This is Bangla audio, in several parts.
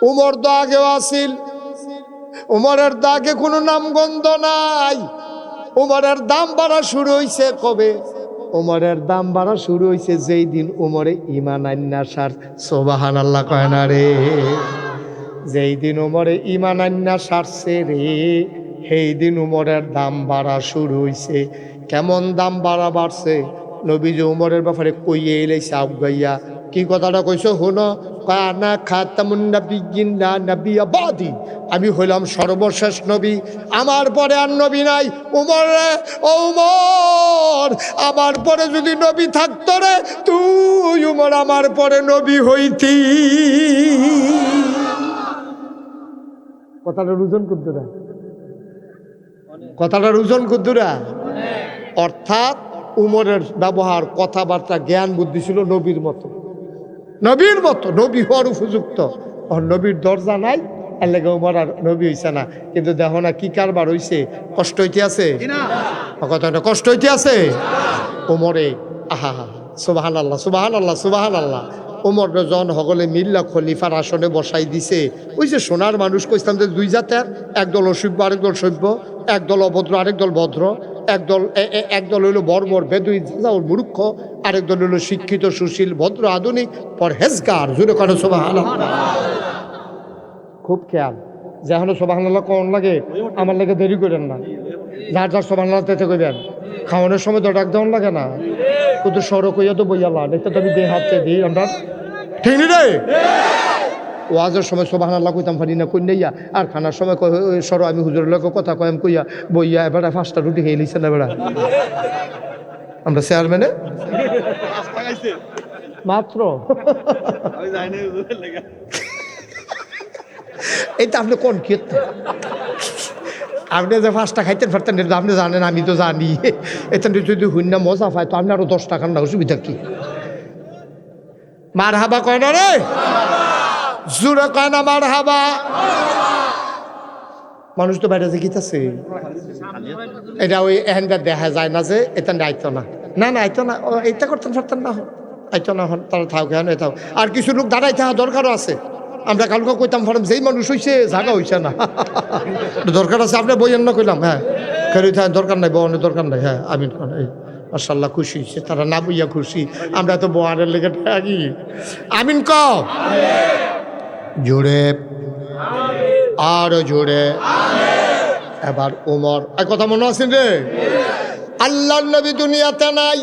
উমর তো আগেও আসিল, উমরের দাগে কোনো নামগন্ধ নাই। উমরের দাম বাড়া শুরু হইছে কবে? উমরের দাম বাড়া শুরু হইছে যেই দিন উমরে ঈমান আন্না সার। সুবহানাল্লাহ কয় না রে? যেই দিন উমরে ঈমান আন্না সারছে রে, সেই দিন উমরের দাম বাড়া শুরু হইছে। কেমন দাম বাড়া বাড়ছে? নবীজি উমরের ব্যাপারে কইয়ে এলাইছে আগাইয়া। কি কথাটা কইছো হুনো? কানা খাতামুন নাবিয়্যিন লা নাবিয়্যা বাদি, আমি হইলাম সর্বশেষ নবী, আমার পরে আর নবী নাই। উমর রে, ও উমর, আমার পরে যদি নবী থাকতো রে, তুই উমর আমার পরে নবী হইতি। কথাটার ওজন কুদ্দুরা, কথাটার ওজন কুদ্দুরা। অর্থাৎ উমরের ব্যবহার, কথাবার্তা, জ্ঞান বুদ্ধি ছিল নবীর মতো, নবীর মতো, নবী হওয়ার উপযুক্ত। নবীর দরজা নাই, এর লেগে উমর আর নবী হইছে না। কিন্তু দেখো না কি কারবার হইছে, কষ্ট হইতে আছে, কথাটা কষ্ট হইতে আছে উমরে। আহা হা, সুবহানাল্লাহ, সুবহানাল্লাহ, সুবহানাল্লাহ। উমর জন হগলে মিল্লা খলিফার আসনে বসাই দিছে। ওই যে সোনার মানুষ কইতাম যে দুই জাতের, একদল অসভ্য আরেকদল সভ্য, একদল অভদ্র আরেকদল ভদ্র, একদল হইল বর্বর বেদুই মূর্খ, আরেক দল হইল শিক্ষিত সুশীল ভদ্র আধুনিক পরহেজগার। জুড়ে করে সুবহানাল্লাহ। খুব খেয়াল, যেখানে সুবহানাল্লাহ কোন লাগে আমার লাগে দেরি করেন না। যার যার সুবহানাল্লাহ তেতে কইবেন। খাওয়ানোর সময় তো ডাক দেওয়ান লাগে না, কিন্তু সড়ক হইয়া তো বইয়ালা দেখতে তো আমি দিয়ে হাতে দিই আমরা, ঠিক নি রে? ওয়াজের সময় সুবহানাল্লাহ কইতাম পারি না, কই নাইয়া আর খানার সময় সরো আমি হুজুরের লোক কথা কয়াম কইয়া বইয়া এবার 5টা রুটি খেয়ে লিছে না বেড়া আমরা চেয়ারম্যানে মাত্র। এই তো আপনি কোন কি আপনি যে 5টা খাইতেন পারতেন আপনি জানেন, আমি তো জানি। এটা যদি শূন্য মজা পায় তো আপনি আরো 10 টাকার না, অসুবিধা কি? মার হাবা কয় না রে, জোরে কয় না মার হাবা। মানুষ তো বাইরে যে গীতাছে এটা ওই এহেনটা দেখা যায় না যে এটা আইতো না, না না আইতো না, এটা করতেন পারতেন না, আইতো না হন তারা থাক কেন এটাও। আর কিছু লোক দাঁড়াই থাকা দরকারও আছে। আমরা কালকে কইতাম পারলাম যেই মানুষ হইছে জায়গা হইছে না, দরকার আছে আপনি বইয়েন না কইলাম। হ্যাঁ খেলি থাকেন, দরকার নাই, বনের দরকার নাই। হ্যাঁ আমিন এই মাশাআল্লাহ, খুশি হয়েছে তারা, না বইয়া খুশি, আমরা তো বোয়ারের লেগে থাকি। আমিন ক জোরে, আরো জোরে। এবার ওমর, এক কথা মনে আছেন রে, আল্লাহর নবী দুনিয়াতে নাই,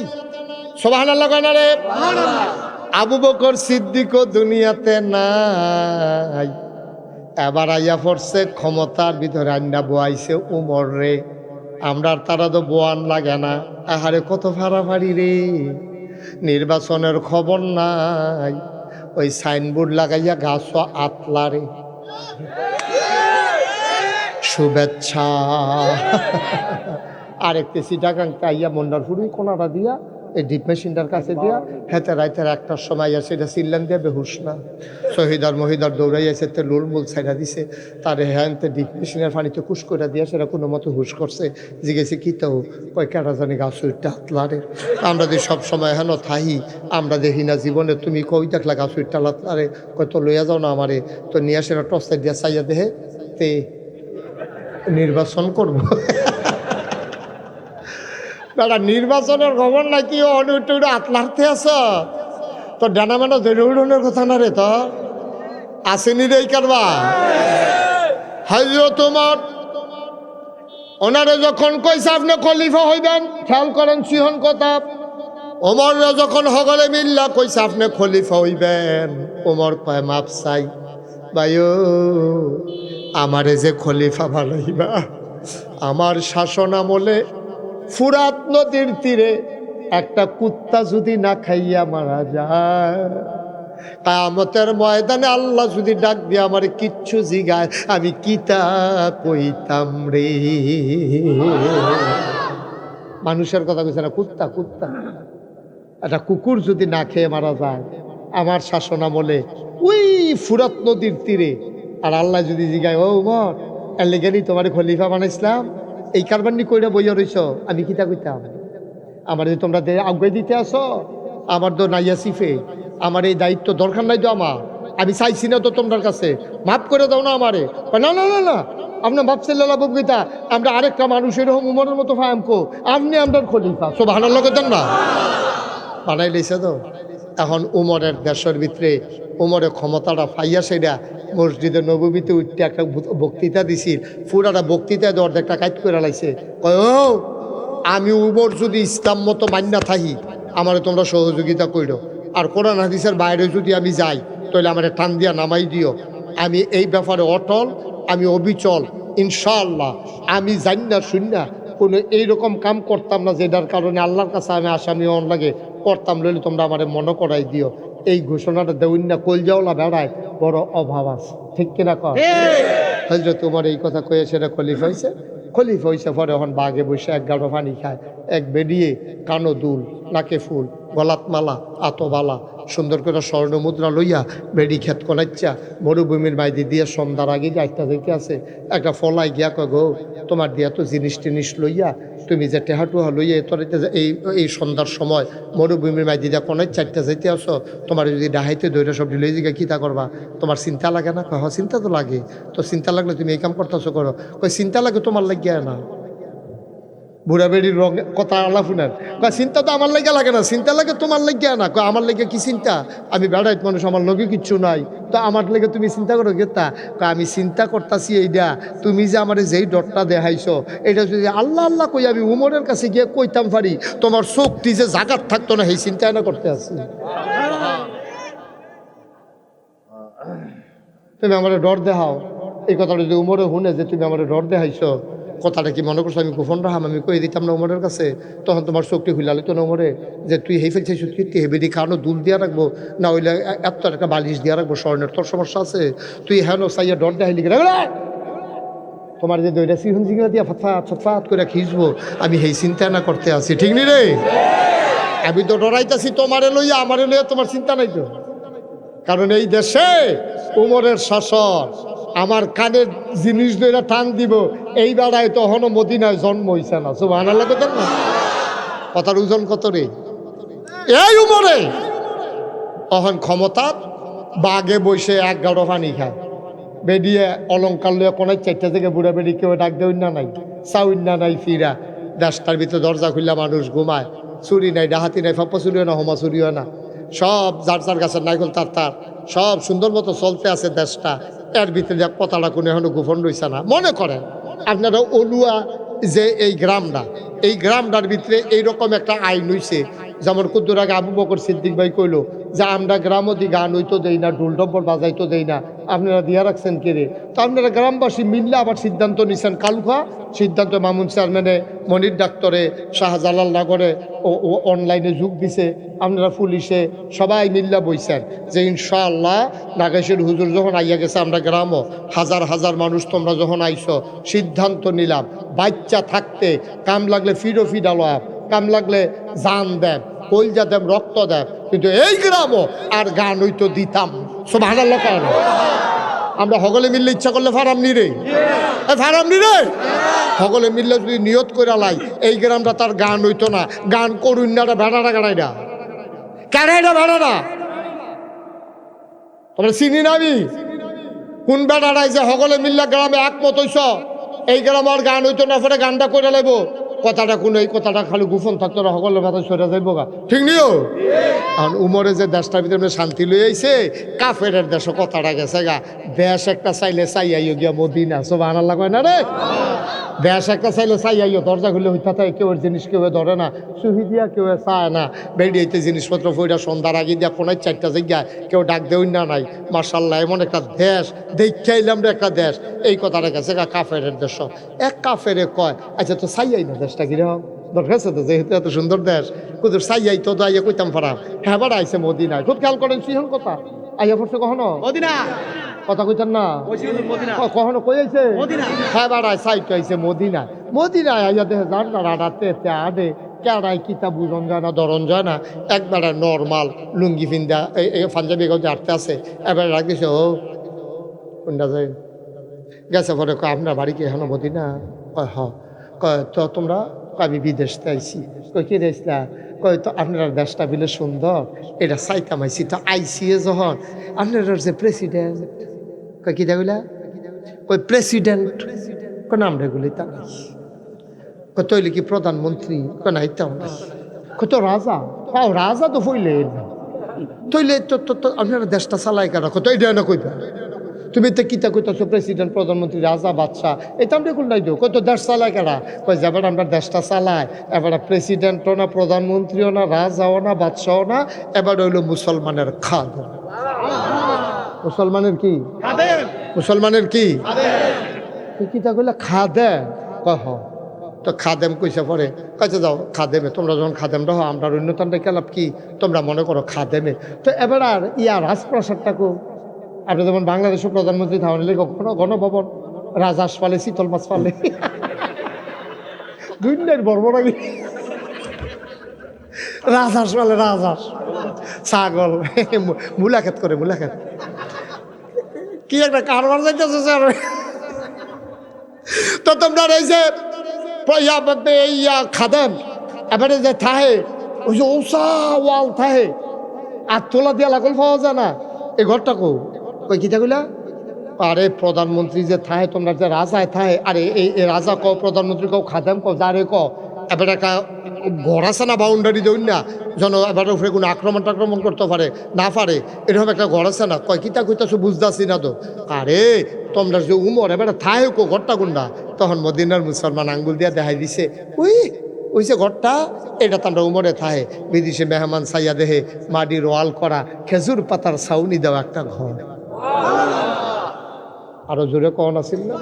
সুবহানাল্লাহ কয় না রে? আবু বকর সিদ্দিকও দুনিয়াতে নাই। এবার আইয়া পড়ছে ক্ষমতার ভিতরে আন্না বোয়াইছে উমর রে। আমরা তারা তো বোয়ান লাগে না, আহারে কত ফাড়াফাড়ি রে, নির্বাচনের খবর নাই, ওই সাইনবোর্ড লাগাইয়া গাছ আতলা রে, শুভেচ্ছা। আরেকটি সিটাগাংটা আইয়া মন্ডারপুরি কোনাটা দিয়া এই ডিপ মেশিনটার কাছে দিয়া হেতে রাইতের 1টার সময় আইয়া সেটা সিল্লান দিয়ে বেহুশ না, শহীদার মহিদার দৌড়াই আছে, তে লুল মুল ছাইড়া দিছে তারে, হ্যাঁ ডিপ মেশিনের পানিতে কুশ করে দিয়া সেটা কোনো মতো হুশ করছে। জিগেছে কি তো কয় কেটা জানি গাছ উইটটা হাতলারে। আমরা যে সব সময় হেন থাহি, আমরা দেখি না জীবনে, তুমি কই দেখলা গাছ উইটটা হাতলারে, কয় তো লইয়া যাও না আমারে, তো নিয়ে সেটা টর্চাই দিয়া চাইয়া দেহে তে নির্বাচন করব। দাদা নির্বাচনের খবর নাকি অনেকটা আতলাতে আস, তো ডানা মানা জরুরনের কথা না রে, তো আসেনি রে কারবা। হযরত ওমর ওনারে যখন কইছে আপনি খলিফা হইবেন, খেয়াল করেন সিহন কথা, ওমর যখন হগলে মিল্লা কইছে আপনি খলিফা হইবেন, ওমর কয় মাপ চাই ভাইও, আমারে যে খলিফা বানাইবা, আমার শাসন আমলে ফুরাত নদীর তীরে একটা কুত্তা যদি না খাইয়া মারা যায়, কিয়ামতের ময়দানে আল্লাহ যদি ডাক দিয়ে আমার কিচ্ছু জিগায়, আমি কিতা কইতাম রে। মানুষের কথা কইছে না, কুত্তা, কুত্তা একটা কুকুর যদি না খেয়ে মারা যায় আমার শাসন আমলে ওই ফুরাত নদীর তীরে, আর আল্লাহ যদি জিগায় ও উমর এর লেগেনি তোমার খলিফা বানাইছিলাম, এই কারবান্নি কইরা বইয়া রইছ, আমি কিতা কইতাম? আমার যে তোমরা আগুয়ে দিতে আসো, আমার তো নাইয়া সিফে, আমার এই দায়িত্ব দরকার নাই তো আমার, আমি চাইছি না তো তোমার কাছে, মাফ করে দাও না আমারে। না না না না, আপনার ভাবছেন লালা বকবিতা আমরা আরেকটা মানুষ এরকম উমরের মতো ফায়ামকো, আপনি আপনার খলিফা সুবহানাল্লাহ কইতেন না, বানাই লইছে তো। এখন উমরের দেশের ভিতরে উমরের ক্ষমতাটা ফাইয়া সেটা মসজিদে নববীতে উঠতে একটা বক্তৃতা দিছিল, পুরাটা বক্তৃতা অর্ধেকটা কাজ করে লাইছে। কয় ও আমি উমর যদি ইসলাম মতো মান্যা থাকি আমারে তোমরা সহযোগিতা কইরো, আর কোরআন হাদিসের বাইরে যদি আমি যাই তাহলে আমার টান দিয়া নামাই দিও। আমি এই ব্যাপারে অটল, আমি অবিচল, ইনশাআল্লাহ। আমি জানি না শুনি না কোনো এইরকম কাম করতাম না যেটার কারণে আল্লাহর কাছে আমি আসামি অন লাগে করতাম, লইলে তোমরা আমার মনে করাই দিও। এই ঘোষণাটা দেউন না কলজাওলা বেড়ায় বড় অভাব আছে, ঠিক কিনা কর? হজরত তোমার এই কথা কয়ে সেটা খলিফা হয়েছে। খলিফা হয়েছে পরে এখন বাঘে বসে এক গাড়ো পানি খায়, এক বেরিয়ে কানো দুল, নাকে ফুল, গলাত মালা, আতবালা, সুন্দর করে স্বর্ণ মুদ্রা লইয়া বেড়ি খেত কলাইচ্ছা মরুভূমির মাইদি দিয়ে সন্ধ্যার আগে যাইটা দেখে আছে একটা ফলাই গিয়া কয় গো তোমার দিয়া তো জিনিস টিনিস লইয়া তুমি যে টেহাটুহা লইয়া তোরাইতে এই সন্ধ্যার সময় মরুভূমির মাইদি দিয়া কোনায় চারটা যাইতে আসো, তোমার যদি ডাহাইতে দইটা সব ঢিলে দিকে কী তা করবা, তোমার চিন্তা লাগে না? কয় হ্যাঁ চিন্তা তো লাগে। তো চিন্তা লাগলে তুমি এই কাম করতেছো করো। কয় চিন্তা লাগে তোমার লাগিয়া না, বুড়া বেড়ির রঙ কথা আলাফুনের কয় চিন্তা তো আমার লাগে লাগে না, চিন্তা লাগে তোমার লাগিয়া না। কয় আমার লাগে কি চিন্তা, আমি বেড়াইত মানুষ, আমার লগে কিচ্ছু নাই, তো আমার লাগে তুমি চিন্তা করো গেতা? কয় আমি চিন্তা করতেছি এইটা তুমি যে আমার যেই ডরটা দেখাইছো এটা যদি আল্লাহ আল্লাহ কই আমি উমরের কাছে গিয়ে কইতাম পারি তোমার শক্তি যে জাগাত থাকতো না, সেই চিন্তা না করতে আসি। তুমি আমার ডর দেখাও, এই কথাটা যদি উমরে শুনে যে তুমি আমার ডর দেখাইছো, কথাটা কি মনে করছো আমি গোপন রাহাম, আমি কই দিতাম না উমরের কাছে, তখন তোমার চোখটি খুলালে তো না উমরে যে তুই হেই ফেলছিস, তুই হেবেদি খাওয়ানো দুল দিয়া রাখবো না ওইলে এত একটা বালিশ দিয়া রাখবো স্বর্ণের, তোর সমস্যা আছে? তুই হ্যাঁ সাইয়া ডর দেখাইলি তোমার যে দইটা সিহন জিগলা দিয়া ফতফাত ফতফাত করে খিঁচবো, আমি সেই চিন্তা না করতে আছি, ঠিক নি রে? আমি তো ডরাইতেছি তোমারে লইয়া, আমারে লইয়া তোমার চিন্তা নাই তো। কারণ এই দেশে উমরের শাসন, আমার কানের জিনিস ধরে টান দিব, এই বেড়ায় তখনও মদিনায় জন্ম হইছে না, সুবহানাল্লাহ বলেন না? কথার ওজন কত রে? এই উমরে তখন ক্ষমতা বাগে বসে এক গাড়ো পানি খায়, বেরিয়ে অলঙ্কার লইয়া কোনায় চারটা থেকে বুড়া বেড়ি কেউ ডাক দেউন না নাই, চাউন না নাই, ফিরা দেশটার ভিতরে দরজা খুললা মানুষ ঘুমায়, চুরি নাই, ডাহাতি নাই, ফাপ্পা চুরিও না, হোমা চুরিও না, সব যার যার গাছের নাইকল তার তার সব সুন্দর মতো চলতে আছে দেশটা। এর ভিতরে যে কথাটা কোনো এখনো গোপন রয়েছে না। মনে করেন আপনারা অলুয়া যে এই গ্রামটার ভিতরে এইরকম একটা আইন হইছে, যেমন কুদ্দুর আগে আবু বকর সিদ্দিক ভাই কইলো যে আমরা গ্রামদি গান হইতো দেই না, ঢোল ডব্বর বাজাইতো দেই না, আপনারা দিয়া রাখছেন কে রে? তো আপনারা গ্রামবাসী মিললে আবার সিদ্ধান্ত নিছেন কালুখা, সিদ্ধান্ত মামুন চেয়ারম্যানে, মনির ডাক্তারে, শাহজালাল নগরে ও অনলাইনে যোগ দিছে, আপনারা পুলিশে সবাই মিল্লা বইছেন যে ইনশাআল্লাহ নাগেশের হুজুর যখন আইয়া গেছে আমরা গ্রামও হাজার হাজার মানুষ তোমরা যখন আইছো, সিদ্ধান্ত নিলাম বাচ্চা থাকতে কাম লাগলে ফিডা লয়, কাম লাগলে জান দেন, কলজা দেব, রক্ত দেব, কিন্তু এই গ্রামও আর গান হইতো দিতাম। সুবহানাল্লাহ কেন? আমরা সকলে মিললে ইচ্ছা করলে ফারাম নি রে, ফারাম নি রে, সকলে মিললে যদি নিয়ত করে লাই এই গ্রামটা তার গান হইতো না, গান করুন না, ভেড়াটা গাড়াইডা কাড়াইডা ভেড়াটা তোমরা চিনি না আমি কোন বেড়াটাই যে সকলে মিললে গ্রামে একমত হইছ এই গ্রামে আর গান হইতো না, পরে গানটা করে লাইব, কথাটা কোন এই কথাটা খালি গোপন থাকতো না, সকলের মাথায় সরে যাইব গা, ঠিক নিও? কারণ উমরে যে দেশটার ভিতরে শান্তি লই আইছে, কাফের দেশ কথাটা গেছে গা, দেশ একটা চাইলে চাইয়াইও গিয়া মদিনা, সুবহানাল্লাহ কয় না রে? দেশ একটা চাইলে চাইয়াইও, দরজা খুলে হইতা থাকে, কেউ জিনিস কেউ ধরে না, সুহি দিয়া কেউ চায় না, বেরিয়েতে জিনিসপত্র ফইরা সন্ধ্যার আগে দিয়া কোনায় চারটা জায়গায় কেউ ডাক দেউন না নাই। মার্শাল্লাহ এমন একটা দেশ দেখাইলাম রে, একটা দেশ, এই কথাটা গেছে গা কাফের দেশ। এক কাফেরে কয় আচ্ছা তো চাইয়াই না দেশটা কিরকম দরকার আছে তো, যেহেতু এত সুন্দর দেশ কুদুর চাইয়াই তো আইয়া কইতাম ফারাম, হ্যাঁ বার আইসে মদিনায়, খুব খেয়াল করেন সিহন কথা আইয়া পড়ছে কখনো মদিনা, কথা কইতেন না কখনো কই আইছে হ্যাঁ বাড়ায় সাইট আইছে মদিনায়, মদিনায় আইয়া দেখে যান না রাডাতে আডে কেড়াই কিতা বুঝন যায় না, ধরন যায় না, একবারে নর্মাল লুঙ্গি ফিন্দা এই পাঞ্জাবি গঞ্জে আটতে আছে, এবার রাখ দিছে ও কোনটা যায় গেছে, পরে কয় আপনার বাড়ি কি এখনো মদিনা? কয় হ, কয় তো তোমরা? আমি বিদেশতে আইছি। কই কি রেসলা? কয় তো আপনার দেশটা বিলে সুন্দর, এটা চাইতাম আইসি তো আইসিএ যখন আপনার যে প্রেসিডেন্ট কয় কি দেখলা কই প্রেসিডেন্ট কয় নাম রেগুলি তা নাই, কয় তৈলে কি প্রধানমন্ত্রী কয় নাই তাও নাই, কয় তো রাজা পাও রাজা তো ফইলে তৈলে তো আপনার দেশটা চালাই কারা কত এটা না কইবা তুমি তো কিতা কইতাছো প্রেসিডেন্ট প্রধানমন্ত্রী রাজা বাদশাহ এই তো আমরা কোন নাই দেও কত দেশ চালায় কারা কই যাবার আমরা দেশটা চালায় এবার প্রেসিডেন্টও না প্রধানমন্ত্রীও না রাজাও না বাদশাহও না এবার হইল মুসলমানের খাদেম। মুসলমানের কি মুসলমানের কি কিতা কইলা খাদেম কহ তো খাদেম কইসা পরে কাছে যাও খাদেমে তোমরা যখন খাদেম রহ আমরা অন্যতান্ডে কেলাপ কি তোমরা মনে করো খাদেমে তো এবার আর ইয়া রাজপ্রাসাদটা কো আপনি যেমন বাংলাদেশের প্রধানমন্ত্রী থাকলে কখনো গণভবন রাজহাঁস পালে শীতল মাছ পালে দুইটার বর্বর আগে রাজহাঁস পালে রাজহাঁস ছাগল মুলাখেত করে মুলাখেত কি একটা কারবার যাইতেছে স্যার। তো তোমরা এই যে ইয়া খাদেম এবারে যে থাহে ওই যে ওসা ওয়াল থাহে আর তোলা দিয়া লাগল পাওয়া যায় না এই ঘরটা কো কই কিতা কইলা আরে প্রধানমন্ত্রী যে থাহে তোমরা যে রাজায় থাহে আরে এই রাজা কও প্রধানমন্ত্রী কও খাদেম কও যারে কও এবার একটা ঘর আছে না বাউন্ডারি দেউন না যেন এবার উপরে কোনো আক্রমণ করতে পারে না পারে এরকম একটা ঘর আছে না কয় কিতা কইতাছো বুঝতেছি না তো আরে তোমরা যে উমর এবার থাহে কো ঘরটা কোনটা তখন মদিনার মুসলমান আঙ্গুল দিয়া দেখাই দিছে ওই যে ঘরটা এটা তো আমরা উমরে থাহে বিদেশে মেহমান সাইয়া দেহে মাটির ওয়াল করা খেজুর পাতার ছাউনি দেওয়া একটা ঘর। আরো জোরে কন আছিল না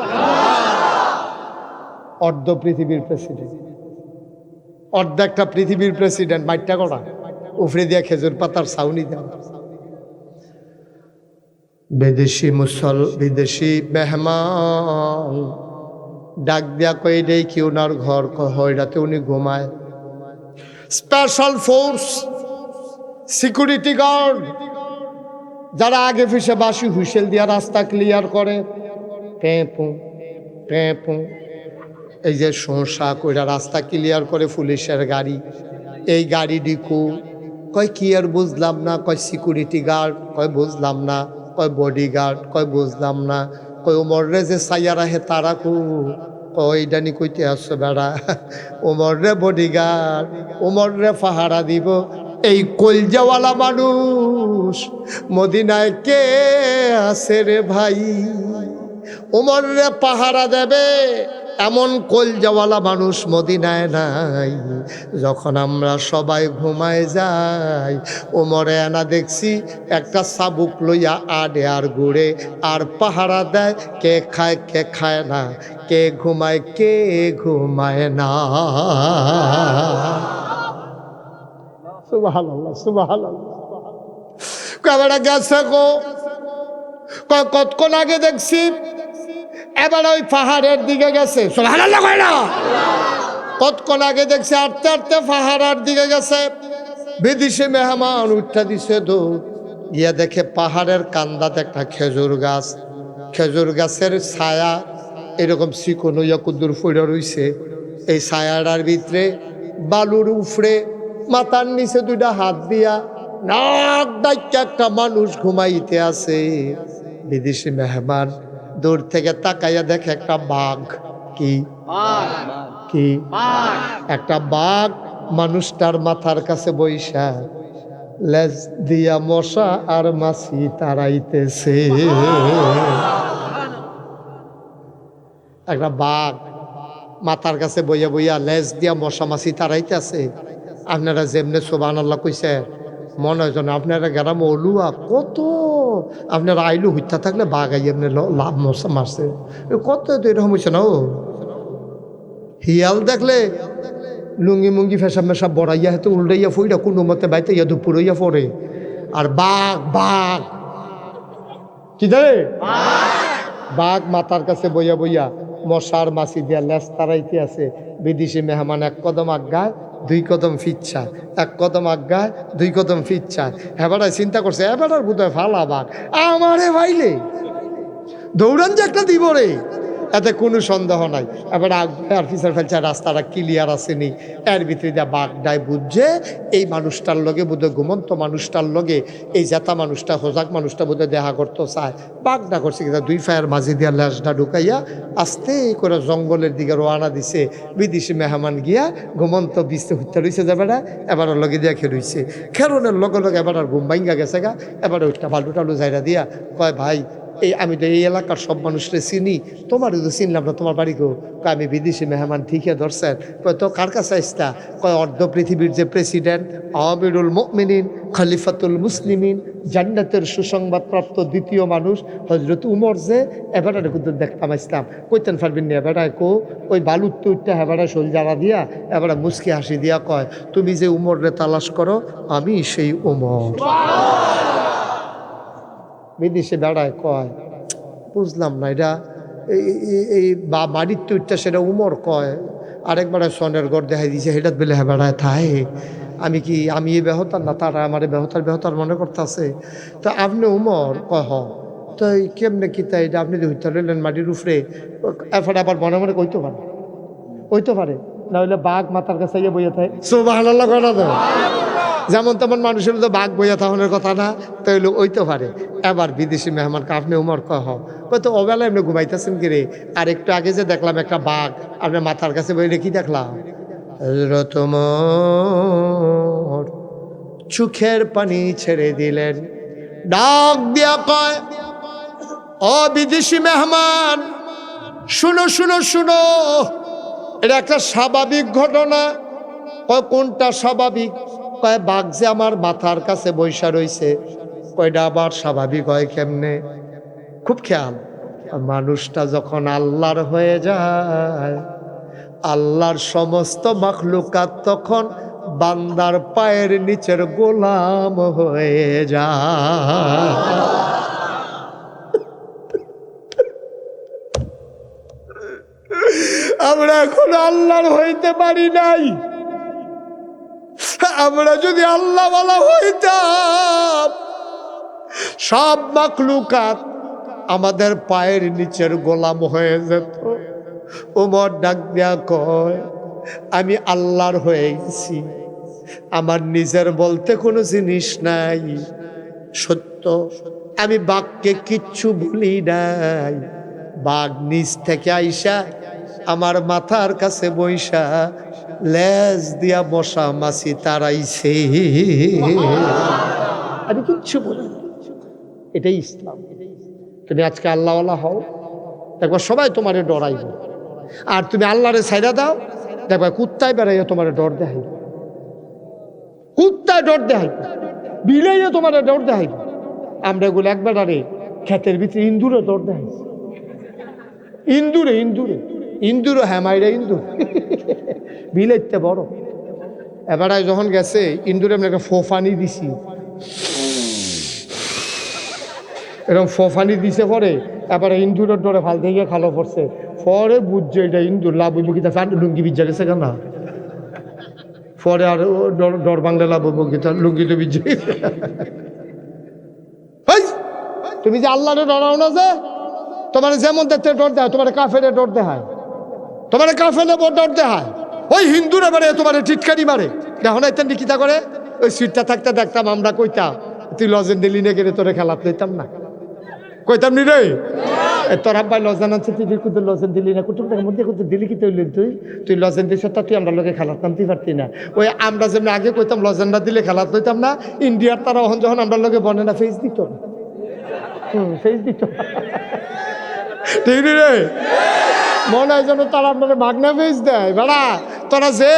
অর্ধ পৃথিবীর প্রেসিডেন্ট অর্ধেকটা পৃথিবীর প্রেসিডেন্ট মাইটটা করা উফরে দিয়া খেজুর পাতার ছাউনি দেওয়া। বিদেশি মেহমান ডাক দিয়া কই দেই কি ওনার ঘর হয়রাতে উনি ঘুমায় স্পেশাল ফোর্স সিকিউরিটি গার্ড যারা আগে পিছে বাসি হুইসেল দিয়া রাস্তা ক্লিয়ার করে পেঁপু পেঁপু এই যে সংসা কইরা রাস্তা ক্লিয়ার করে পুলিশের গাড়ি এই গাড়ি ডিকু কয় কি আর বুঝলাম না কয় সিকিউরিটি গার্ড কয় বুঝলাম না কয় বডি গার্ড কয় বুঝলাম না কয় উমর রে যে সাইয়া রাহে তারা কু কয় ডানি কইতে আসছো বেড়া উমর রে বডি গার্ড উমর রে পাহারা দিব এই কলজাওয়ালা মানুষ মদিনায় কে আছে রে ভাই উমর রে পাহারা দেবে এমন কলজাওয়ালা মানুষ মদিনায় নাই। যখন আমরা সবাই ঘুমায় যাই ওমরে আনা দেখছি একটা চাবুক লইয়া আডে আর ঘুরে আর পাহারা দেয় কে খায় না কে ঘুমায় না। সুবহানাল্লাহ সুবহানাল্লাহ। কয়টা গেছে গো কতক্ষণ আগে দেখছি এবার ওই পাহাড়ের দিকে গেছে সুবহানাল্লাহ কয় না কতক্ষণ আগে দেখছি আটতে আটতে পাহাড়ের দিকে গেছে বিদেশি মেহমান উঠা দিছে দৌড় গিয়া দেখে পাহাড়ের কান্দাতে একটা খেজুর গাছের ছায়া এরকম চিকন হইয়া কুদ্দুর ফুড়ে রইছে এই ছায়াটার ভিতরে বালুর উফরে মাথার নিচে দুইটা হাত দিয়া নাক ডাইকা একটা মানুষ ঘুমাইতে আছে। বিদেশি মেহমান দূর থেকে তাকাইয়া দেখে একটা বাঘ কি একটা বাঘ মানুষটার মাথার কাছে বইসা লেজ দিয়া মশা আর মাছি তাড়াইতেছে। একটা বাঘ মাথার কাছে বইয়া বইয়া লেজ দিয়া মশা মাছি তাড়াইতেছে। আপনারা যেমনে সুবহানাল্লাহ কইছে মনে হয় যেন আপনারা গ্রাম অলুয়া কত আপনারা আইলু হইতা থাকলে বাঘ আই এমনি লাভ মশা মারছে কত তো এরকম হয়েছে না। ও হিয়াল দেখলে লুঙ্গি মুঙ্গি ফেসাব মেশাব বড়াইয়া হাতে উল্টাইয়া ফুইটা কোনো মতে বাইতে ইয়া দুপুরইয়া পড়ে। আর বাঘ কি দেয় বাঘ মাথার কাছে বইয়া বইয়া মশার মাছি দিয়া লেজ তারাইতে আছে। বিদেশি মেহমান এক কদম আগায় দুই কদম ফিচ্ছা এক কদম আগায় দুই কদম ফিচ্ছা। এবার চিন্তা করছে এবার বোধহয় ফালা বাঘ আমারে ভাইলে দৌড়ান যে একটা দিব রে এতে কোনো সন্দেহ নাই। এবার আর পিছার ফেলছে রাস্তাটা ক্লিয়ার আসেনি, এর ভিতরে যা বাঘডায় বুঝছে এই মানুষটার লগে বোধহয় ঘুমন্ত মানুষটার লগে এই জেতা মানুষটা হোজাক মানুষটা বোধহয় দেখা করতে চায়। বাঘডা করছে কিন্তু দুই ফায়ের মাঝে দিয়া ল্যাসটা ঢুকাইয়া আস্তে করে জঙ্গলের দিকে রওনা দিছে। বিদেশি মেহমান গিয়া ঘুমন্ত বিস্তে হত্যা রয়েছে যে বেড়া, এবার ওর লগে দিয়া খেরইছে। খেরনের লগে লগে এবার আর ঘুম ভাঙ্গা গেছে গা। এবার ওইটা বালু টালু জায়গা দিয়া কয় ভাই এই আমি তো এই এলাকার সব মানুষরে চিনি, তোমারও তো চিনলাম না, তোমার বাড়ি গো। কয় আমি বিদেশি মেহমান ঠিকই ধরছেন। কয় তো কার কাছে আসতা? কয় অর্ধ পৃথিবীর যে প্রেসিডেন্ট, আমিরুল মুমিনিন, খলিফাতুল মুসলিমিন, জান্নাতের সুসংবাদপ্রাপ্ত দ্বিতীয় মানুষ হজরত উমর যে এবারে কিন্তু দেখতাম আসতাম। কইতেন পারবেন না এবারায় কো ওই বালুর তো উঠতে এবারে শোল জ্বালা দিয়া এবারে মুসকি হাসি দিয়া কয় তুমি যে উমরে তালাশ করো আমি সেই উমর। বিদেশে বেড়ায় কয় বুঝলাম না এটা এই বা বাড়ির তো উঠতে সেটা উমর কয়, আরেকবার সনের ঘর দেখাই দিয়েছে সেটা বেলে হ্যাঁ বেড়ায় থায়। আমি কি আমি এই বেহতার না, তারা আমার বেহতার মনে করতেছে। তো আপনি উমর কয় হ। তো কেমনে কি তাই এটা আপনি হইতে রইলেন মাটির উপরে, এরপরে আবার মনে মনে কইতে পারে, কইতে পারে না হইলে বাঘ মাথার কাছে গিয়ে বইয়ে থাকে সুবহানাল্লাহ করা দেয়। যেমন তেমন মানুষের তো বাঘ বইয়া থাকানোর কথা না, তাইলে ওইতে পারে। এবার বিদেশি মেহমানকে আপনি উমর কয় হয়তো অবেলা এমনি ঘুমাইতেছেন কি রে, আর একটু আগে যে দেখলাম একটা বাঘ আপনার মাথার কাছে বইলে কি দেখলাম? তোমার চোখের পানি ছেড়ে দিলেন, ডাক দিয়া কয় ও বিদেশি মেহমান শুনো শুনো শুনো, এটা একটা স্বাভাবিক ঘটনা। কয় কোনটা স্বাভাবিক? কয় বাঘ যে আমার মাথার কাছে বৈশা রইছে। কয়টা আবার স্বাভাবিক হয় কেমনে? খুব খেয়াল, মানুষটা যখন আল্লাহর হয়ে যায়, আল্লাহর সমস্ত মাখলুকাত তখন বান্দার পায়ের নিচের গোলাম হয়ে যায়। আমরা এখন আল্লাহর হইতে পারি নাই। আমরা যদি আল্লাহ ওয়ালা হইতাম, সব মাখলুকাত আমাদের পায়ের নিচের গোলাম হয়ে যেত। ওমর ডাক দিয়া কয় আমি আল্লাহর হয়ে গেছি, আমার নিজের বলতে কোনো জিনিস নাই। সত্য, আমি বাঘকে কিচ্ছু বলি নাই। বাঘ নিজ থেকে আইসা আমার মাথার কাছে বইসা লেজ দিয়া মশা মাছি তারাইছে, আমি কিচ্ছু বলি না। এটাই ইসলাম। তুমি আজকে আল্লাহওয়ালা হও, দেখবা সবাই তোমারে ডরাইব। আর তুমি আল্লাহরে ছাইরা দাও, দেখবা কুত্তায় বেড়াইয়া তোমারে ডর দেখাইব, কুত্তায় ডর দেখাইব, বিলাইয়া তোমারে ডর দেখাইব। আমরা এগুলো একবার আরে ক্ষেতের ভিতরে ইন্দুরে ডর দেখাইছি, ইন্দুরে ইন্দুরে ইন্দুরে হ্যাঁ মাইরা ইন্দুর বিলাইতে বড়। এবার যখন গেছে ইন্দুরে আমি একটা ফোফানি দিছি, এরকম ফোফানি দিছে পরে এবার ইন্দুরের ডরে ফাল থেকে খালো পড়ছে। পরে বুঝছে এটা ইন্দুর লাভ মুখিতে লুঙ্গি বিজ্জা গেছে কেন, পরে আর ডর বাংলা লাভ মুখিতে লুঙ্গি তো বিজ্জে। তুমি যে আল্লাহরে ডরাও না, যে তোমার যেমন দেখতে ডর দেয়, তোমার কাফেরে ডর দেখায়, তোমার কাফেরে ডর দেখায়। ওই হিন্দুরা মারে তোমার টিটকারি মারে, দেখো না ইত্যাদি কিতা করে। ওই সিটটা থাকতে দেখতাম আমরা, কইতাম তুই লজেন দিলি না গেলে তোরে খেলাত লইতাম না, কইতাম নি রে তোর আব্বাই লজেন আছে তুই কুতুর লজেন দিলি না, কুটুম টাকার মধ্যে কুতুর দিলি কি তৈলি তুই লজেন দিস তা তুই আমরা লোকে খেলাত নামতেই পারতি না। ওই আমরা যেমন আগে কইতাম লজেনটা দিলে খেলাত লইতাম না, ইন্ডিয়ার তারা ওখান যখন আমরা লোকে বনে না ফেস দিত, ফেস দিত, ঠিক রে মনে হয় যেন তারা আপনার মাগনা ফেস দেয়। বেড়া তোরা যে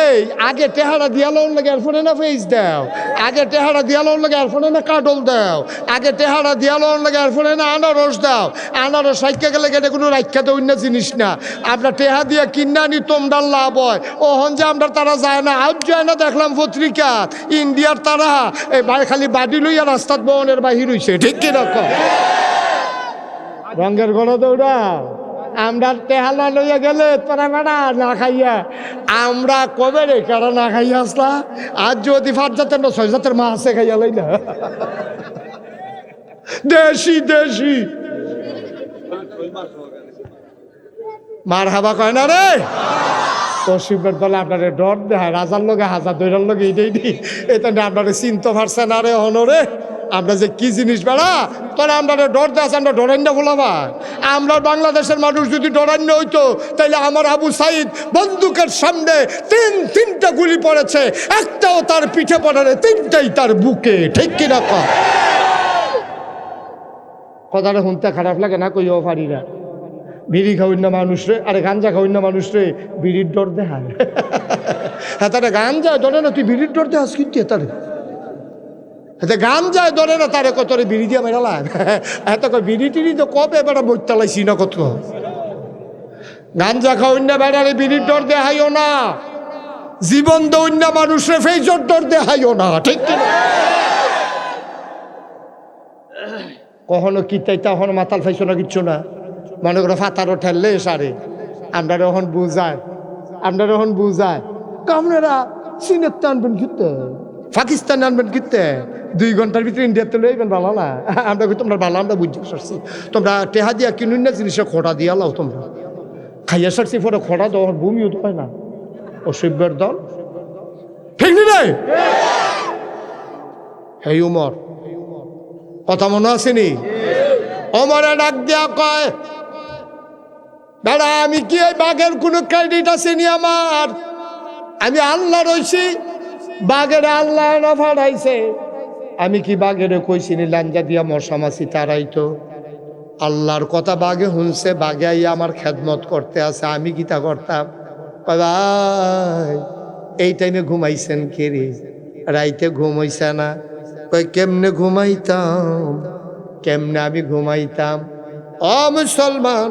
আগে টেহারা দিয়ালোর লাগে এরফোনে না ফেস দাও, আগে টেহারা দিয়ালোর লাগে এরফোনে না কাটল দাও, আগে টেহারা দিয়ালোর লাগে এরফোনে না আনারস দাও। আনারস রাখতে গেলে এটা কোনো রাখ্যাতে অন্য জিনিস না, আমরা টেহা দিয়ে কিনা আনি তোমরা লাভ হয়। ওহন যে আমরা তারা যায় না, আজ যায় না দেখলাম পত্রিকা ইন্ডিয়ার তারা এই খালি বাড়ি লইয়া রাস্তাত বহনের বাহির হইছে, ঠিক কিরকম রঙের গড় দৌড়া। আমরা টেহালা লইয়া গেলে তোরা বেড়া না খাইয়া, আমরা কবে রে কারা না খাইয়া আসলা, আজ যদি 5 জাতের না 6 জাতের মা আছে খাইয়া লই না, দেশি দেশি মার হাবা কয় না রে তসিবের দলে আপনারে ডর দেয় রাজার লগে হাজার দৈরার লগে এইটাই দিই এটা নিয়ে আপনারে চিনতে পারছে না রে হনরে আমরা যে কি জিনিস বেড়া তোরা আমরা ডর দেয় আমরা ডরান্য বলাবা আমরা বাংলাদেশের মানুষ যদি ডরান্য হইতো তাইলে আমার আবু সাইদ বন্দুকের সামনে তিনটা গুলি পড়েছে একটাও তার পিঠে পড়ে না তিনটাই তার বুকে ঠিক কিনা কথাটা শুনতে খারাপ লাগে না কইও পারি না বিড়ি খাওয়াই না মানুষ রে আরে গাঞ্জা খাওয়াই না মানুষ রে বিড়ির ডর দেখায় হ্যাঁ তারা গাঞ্জা ধরে না তুই বিড়ির ডর দেখাস কিন্তু তারে হ্যাঁ গাঞ্জা ধরে না তারে কত রে বিড়ি দিয়ে মেরালা এত বিড়ি টিড়ি তো কবে বেড়া বইতালাইছি না কত গাঞ্জা খাওয়াই না বেড়ারে বিড়ির ডর দেখাইও না জীবন দৌড় না মানুষ রে ফেজর ডর দেখাইও না ঠিক কিনা কখনো কিতাই তখন মাতাল ফাইছো না কিচ্ছু না মনে করো ফাতারও ঠেললে সারে আমরা যখন বুঝায় আপনারা চীনের তো আনবেন কিনতে পাকিস্তান আনবেন কিনতে 2 ঘন্টার ভিতরে ইন্ডিয়াতে লইবেন ভালো না আমরা তোমরা ভালো আমরা বুঝতে পারছি তোমরা টেহা দিয়া কিনুন না জিনিসের খোটা দিয়া লাও তোমরা খাইয়া সারছি পরে খোটা দেওয়ার ভূমিও তো হয় না অসভ্যের দল ঠিক নেই হে উমর কথা মনে আসেনি ওমরে ডাক দিয়া কয় বেড়া আমি কি ওই বাঘের কোনো ক্রেডিট আসেনি আমার আমি আল্লাহ রইছি বাঘের আল্লাহ না ফাড়াইছে আমি কি বাঘের কইছিনি লাঞ্জা দিয়া মশা মাছি তারাইতো আল্লাহর কথা বাঘে শুনছে বাঘে আইয়া আমার খেদমত করতে আছে আমি কি তা করতাম ভাই এই টাইমে ঘুমাইছেন কে রে রাইতে ঘুম হইছে না কই কেমনে ঘুমাইতাম কেমনে আমি ঘুমাইতাম ও মুসলমান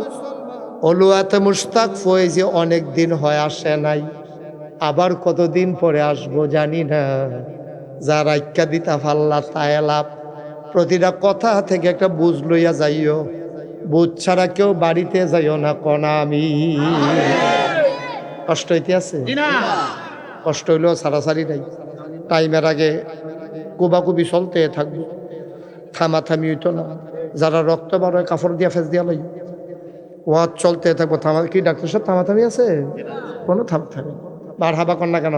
অলুয়াতে মুশতাক ফয়েজি অনেক দিন হয় আসে নাই আবার কতদিন পরে আসবো জানি না যার আজ্ঞা দিতা ফাল্লা তাই লাভ প্রতিটা কথা থেকে একটা বুঝ লইয়া যাইও বুঝ ছাড়া কেউ বাড়িতে যাইও না কনা আমি কষ্ট হইতে আছে কষ্ট হইলেও সারাসারি নাই টাইমের আগে কুবাকুবি চলতে থাকবো থামাথামি হইতো না যারা রক্ত বার হয় কাপড় দিয়া ফেস দিয়া লই ওয়াজ চলতে থাকবো থামা কি ডাক্তার সাহেব থামাথামি আছে কোনো থামাথামি বার হাবা কর না কেন